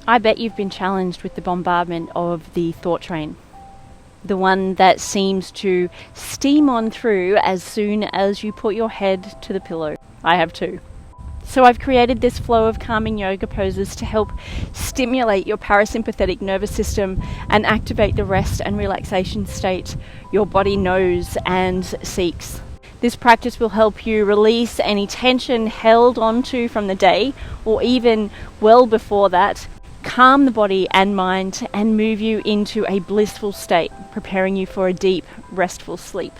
I bet you've been challenged with the bombardment of the thought train, the one that seems to steam on through as soon as you put your head to the pillow. I have too. So I've created this flow of calming yoga poses to help stimulate your parasympathetic nervous system and activate the rest and relaxation state your body knows and seeks. This practice will help you release any tension held onto from the day, or even well before that, calm the body and mind and move you into a blissful state, preparing you for a deep, restful sleep.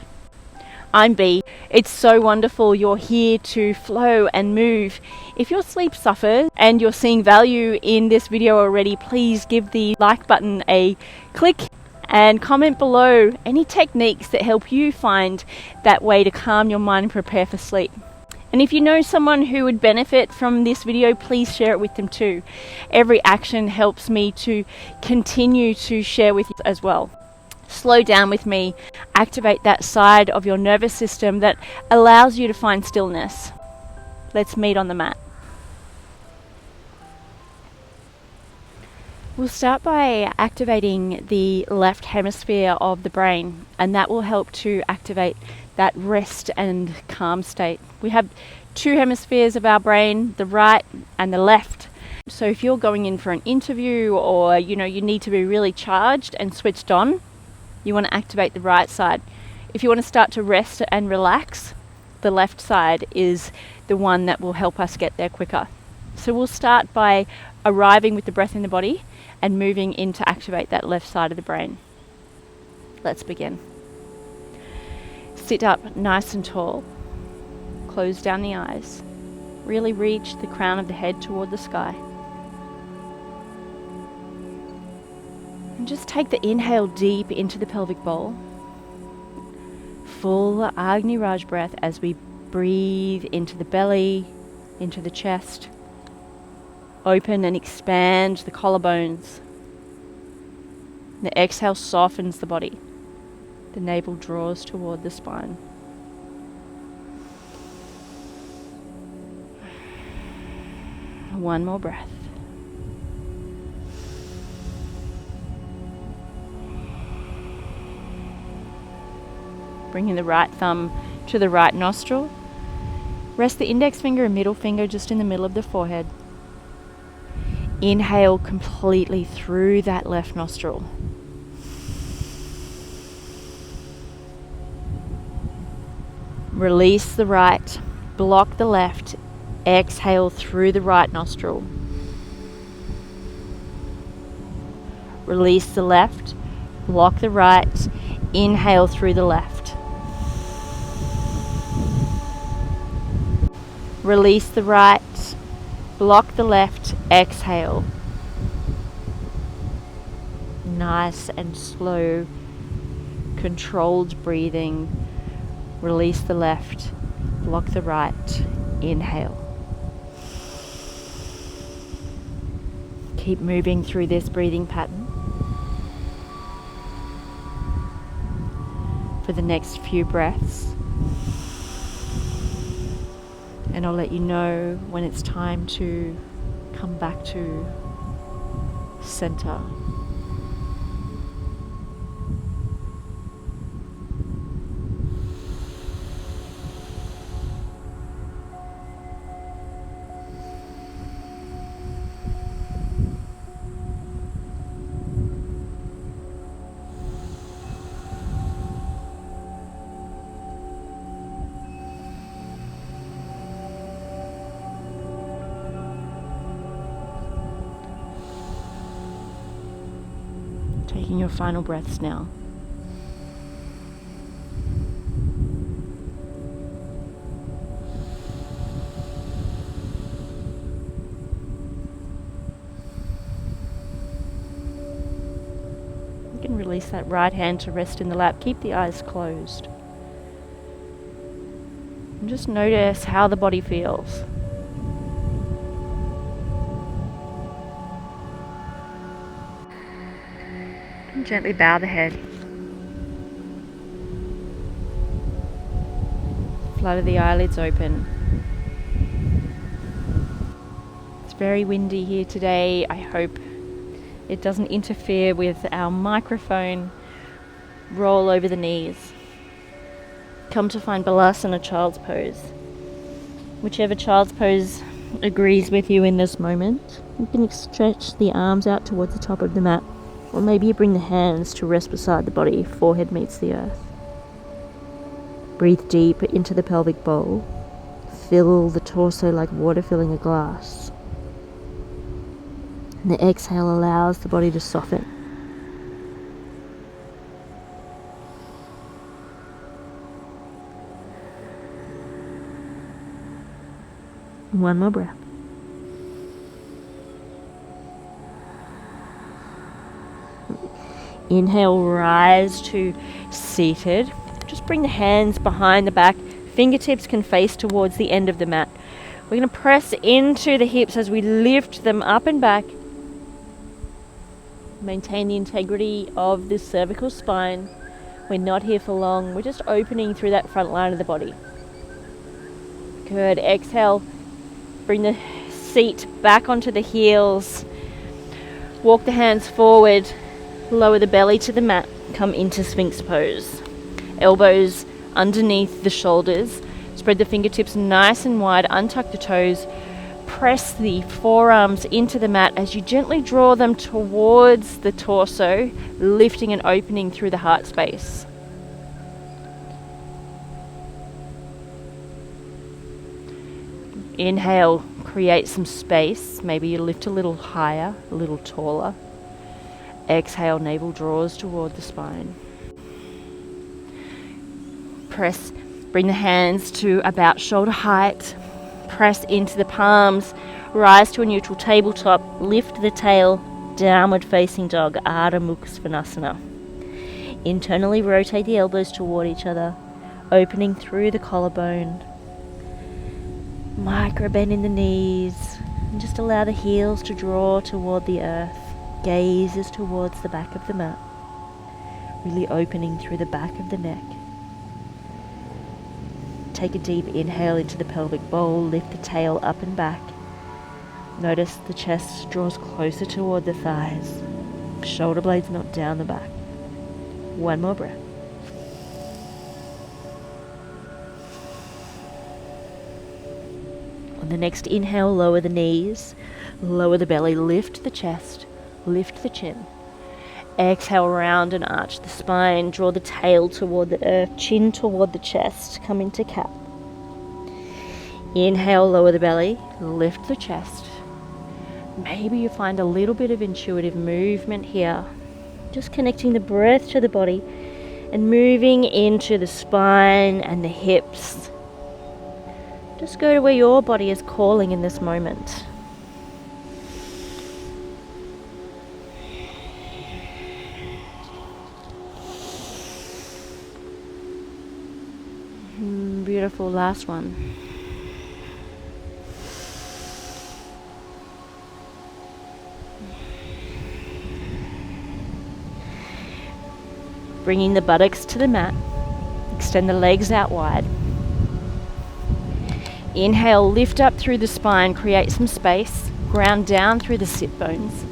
I'm B. It's so wonderful you're here to flow and move. If your sleep suffers and you're seeing value in this video already, please give the like button a click and comment below any techniques that help you find that way to calm your mind and prepare for sleep. And if you know someone who would benefit from this video, please share it with them too. Every action helps me to continue to share with you as well. Slow down with me, activate that side of your nervous system that allows you to find stillness. Let's meet on the mat. We'll start by activating the left hemisphere of the brain, and that will help to activate that rest and calm state. We have two hemispheres of our brain, the right and the left. So if you're going in for an interview or you need to be really charged and switched on, you want to activate the right side. If you want to start to rest and relax, the left side is the one that will help us get there quicker. So we'll start by arriving with the breath in the body and moving in to activate that left side of the brain. Let's begin. Sit up nice and tall. Close down the eyes. Really reach the crown of the head toward the sky. And just take the inhale deep into the pelvic bowl. Full Agni Raj breath as we breathe into the belly, into the chest. Open and expand the collarbones. The exhale softens the body. The navel draws toward the spine. One more breath. Bringing the right thumb to the right nostril. Rest the index finger and middle finger just in the middle of the forehead. Inhale completely through that left nostril. Release the right, block the left, exhale through the right nostril. Release the left, block the right, inhale through the left. Release the right, block the left, exhale. Nice and slow, controlled breathing. Release the left, block the right, inhale. Keep moving through this breathing pattern for the next few breaths. And I'll let you know when it's time to come back to center. Taking your final breaths now. You can release that right hand to rest in the lap. Keep the eyes closed. And just notice how the body feels. And gently bow the head. Flutter the eyelids open. It's very windy here today. I hope It doesn't interfere with our microphone. Roll over the knees. Come to find Balasana, child's pose. Whichever child's pose agrees with you in this moment. You can stretch the arms out towards the top of the mat, or maybe you bring the hands to rest beside the body, forehead meets the earth. Breathe deep into the pelvic bowl. Fill the torso like water filling a glass. And the exhale allows the body to soften. One more breath. Inhale, rise to seated. Just bring the hands behind the back. Fingertips can face towards the end of the mat. We're going to press into the hips as we lift them up and back. Maintain the integrity of the cervical spine. We're not here for long. We're just opening through that front line of the body. Good. Exhale. Bring the seat back onto the heels. Walk the hands forward. Lower the belly to the mat. Come into Sphinx pose. Elbows underneath the shoulders. Spread the fingertips nice and wide. Untuck the toes. Press the forearms into the mat as you gently draw them towards the torso, lifting and opening through the heart space. Inhale, create some space. Maybe you lift a little higher, a little taller. Exhale, navel draws toward the spine. Press, bring the hands to about shoulder height. Press into the palms. Rise to a neutral tabletop. Lift the tail. Downward facing dog, Ardha Mukha Svanasana. Internally rotate the elbows toward each other, opening through the collarbone. Micro bend in the knees, and just allow the heels to draw toward the earth. Gaze is towards the back of the mat, really opening through the back of the neck. Take a deep inhale into the pelvic bowl, lift the tail up and back. Notice the chest draws closer toward the thighs, shoulder blades not down the back. One more breath. On the next inhale, lower the knees, lower the belly, lift the chest, lift the chin. Exhale, round and arch the spine, draw the tail toward the earth, chin toward the chest, come into cap. Inhale, lower the belly, lift the chest. Maybe you find a little bit of intuitive movement here, just connecting the breath to the body and moving into the spine and the hips. Just go to where your body is calling in this moment. Beautiful, last one. Bringing the buttocks to the mat. Extend the legs out wide. Inhale, lift up through the spine, create some space. Ground down through the sit bones.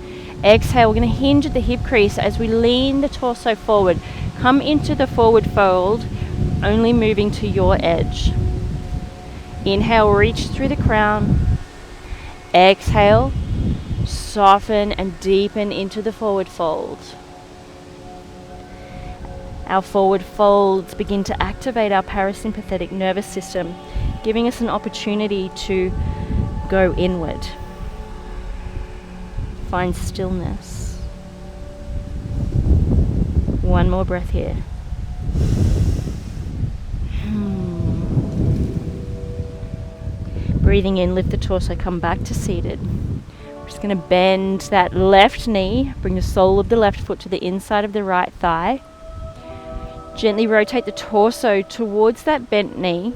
Exhale, we're going to hinge at the hip crease as we lean the torso forward. Come into the forward fold, only moving to your edge. Inhale, reach through the crown. Exhale, soften and deepen into the forward fold. Our forward folds begin to activate our parasympathetic nervous system, giving us an opportunity to go inward. Find stillness. One more breath here. Breathing in, lift the torso, come back to seated. We're just going to bend that left knee, bring the sole of the left foot to the inside of the right thigh. Gently rotate the torso towards that bent knee.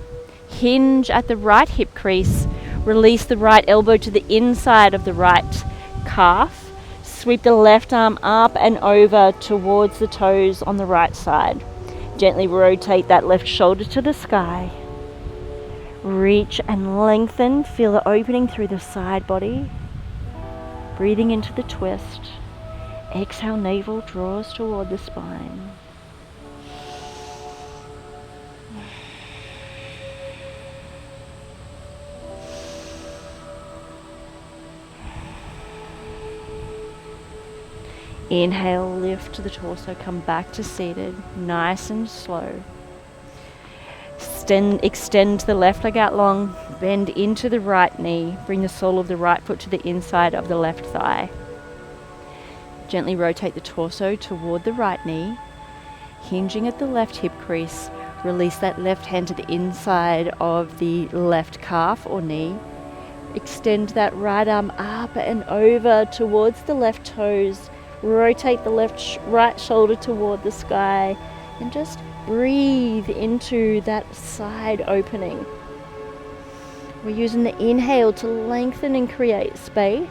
Hinge at the right hip crease. Release the right elbow to the inside of the right calf. Sweep the left arm up and over towards the toes on the right side. Gently rotate that left shoulder to the sky. Reach and lengthen. Feel the opening through the side body. Breathing into the twist. Exhale, navel draws toward the spine. Inhale, lift the torso, come back to seated, nice and slow. Extend the left leg out long, bend into the right knee, bring the sole of the right foot to the inside of the left thigh. Gently rotate the torso toward the right knee, hinging at the left hip crease. Release that left hand to the inside of the left calf or knee. Extend that right arm up and over towards the left toes. Rotate the right shoulder toward the sky and just breathe into that side opening. We're using the inhale to lengthen and create space.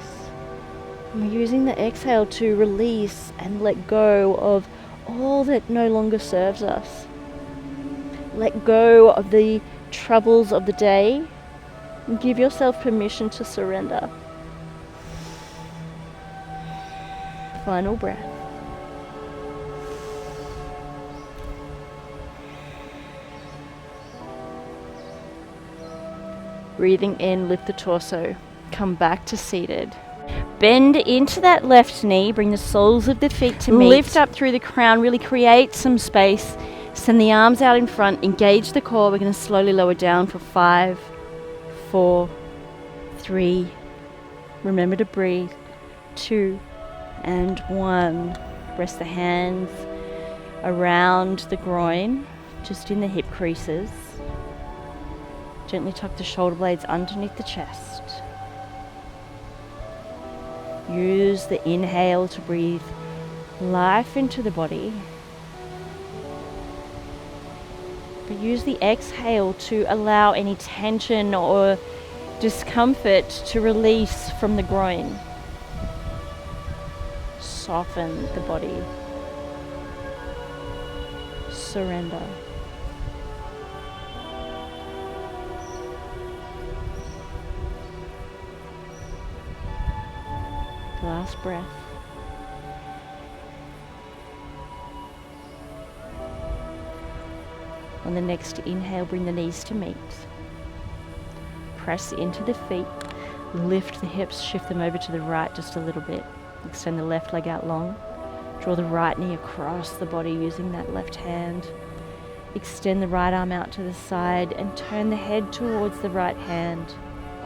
And we're using the exhale to release and let go of all that no longer serves us. Let go of the troubles of the day and give yourself permission to surrender. Final breath. Breathing in, lift the torso, come back to seated. Bend into that left knee, bring the soles of the feet to meet. Lift up through the crown, really create some space. Send the arms out in front, engage the core. We're going to slowly lower down for 5, 4, 3. Remember to breathe. 2 and 1. Rest the hands around the groin, just in the hip creases. Gently tuck the shoulder blades underneath the chest. Use the inhale to breathe life into the body. But use the exhale to allow any tension or discomfort to release from the groin. Soften the body. Surrender. Last breath. On the next inhale, bring the knees to meet. Press into the feet. Lift the hips, shift them over to the right just a little bit. Extend the left leg out long. Draw the right knee across the body using that left hand. Extend the right arm out to the side and turn the head towards the right hand.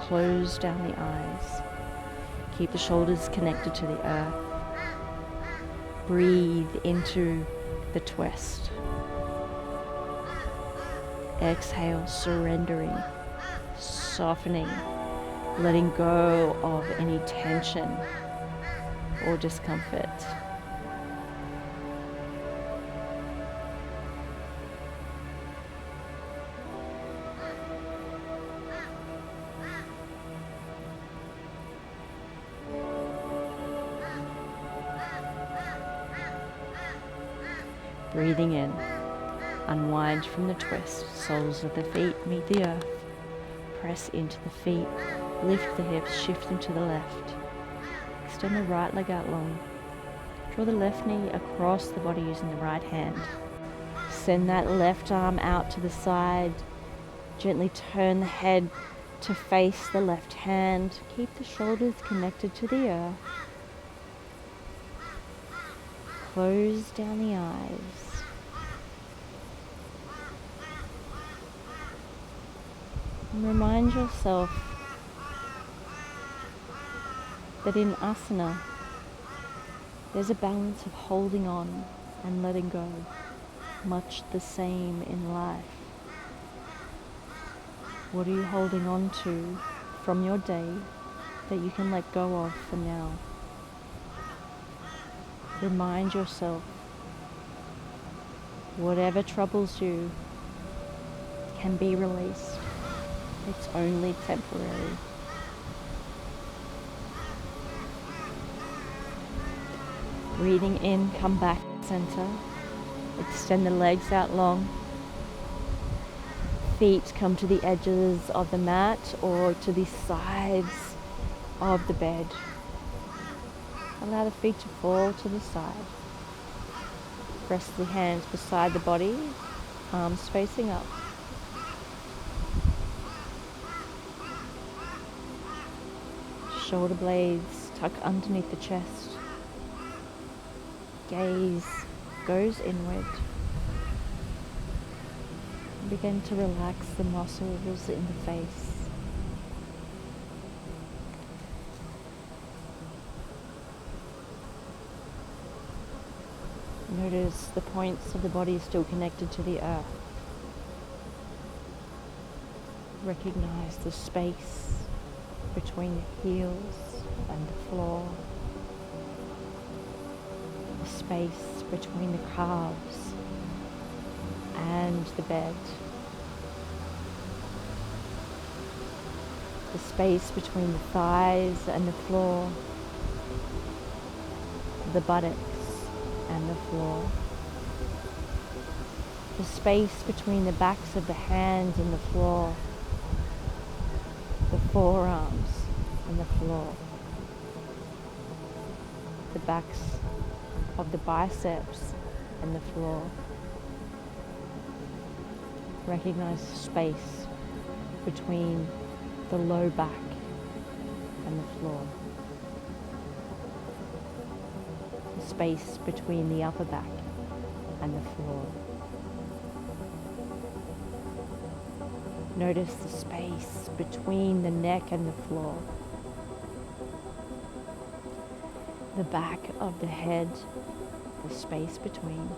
Close down the eyes. Keep the shoulders connected to the earth. Breathe into the twist. Exhale, surrendering, softening, letting go of any tension or discomfort. Breathing in, unwind from the twist, soles of the feet meet the earth, press into the feet, lift the hips, shift them to the left, extend the right leg out long, draw the left knee across the body using the right hand, send that left arm out to the side, gently turn the head to face the left hand, keep the shoulders connected to the earth, close down the eyes. And remind yourself that in asana, there's a balance of holding on and letting go, much the same in life. What are you holding on to from your day that you can let go of for now? Remind yourself, whatever troubles you can be released. It's only temporary. Breathing in, come back center. Extend the legs out long. Feet come to the edges of the mat or to the sides of the bed. Allow the feet to fall to the side. Rest the hands beside the body, arms facing up. Shoulder blades tuck underneath the chest. Gaze goes inward. Begin to relax the muscles in the face. Notice the points of the body still connected to the earth. Recognize the space between the heels and the floor. The space between the calves and the bed. The space between the thighs and the floor. The buttocks and the floor. The space between the backs of the hands and the floor. The forearms and the floor. The backs of the biceps and the floor. Recognize the space between the low back and the floor. The space between the upper back and the floor. Notice the space between the neck and the floor. The back of the head, the space between.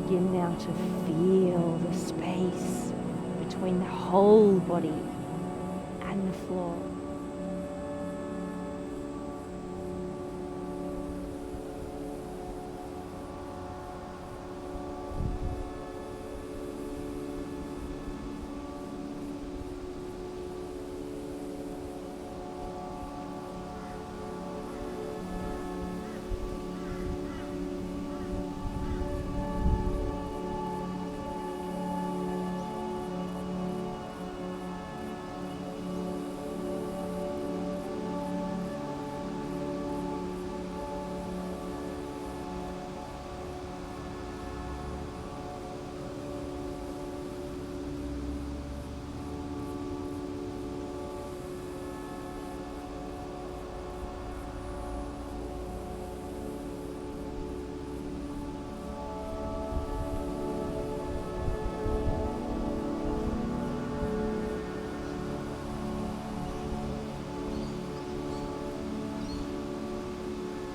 Begin now to feel the space between the whole body and the floor.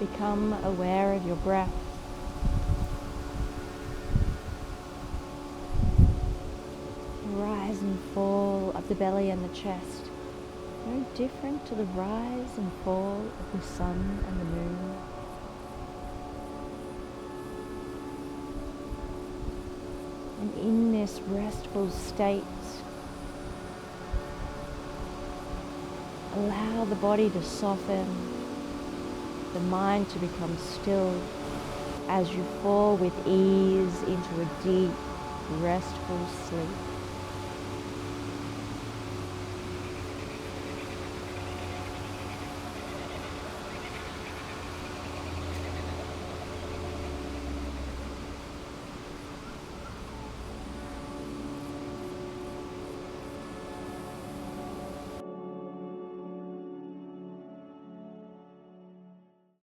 Become aware of your breath. Rise and fall of the belly and the chest. No different to the rise and fall of the sun and the moon. And in this restful state, allow the body to soften, the mind to become still as you fall with ease into a deep, restful sleep.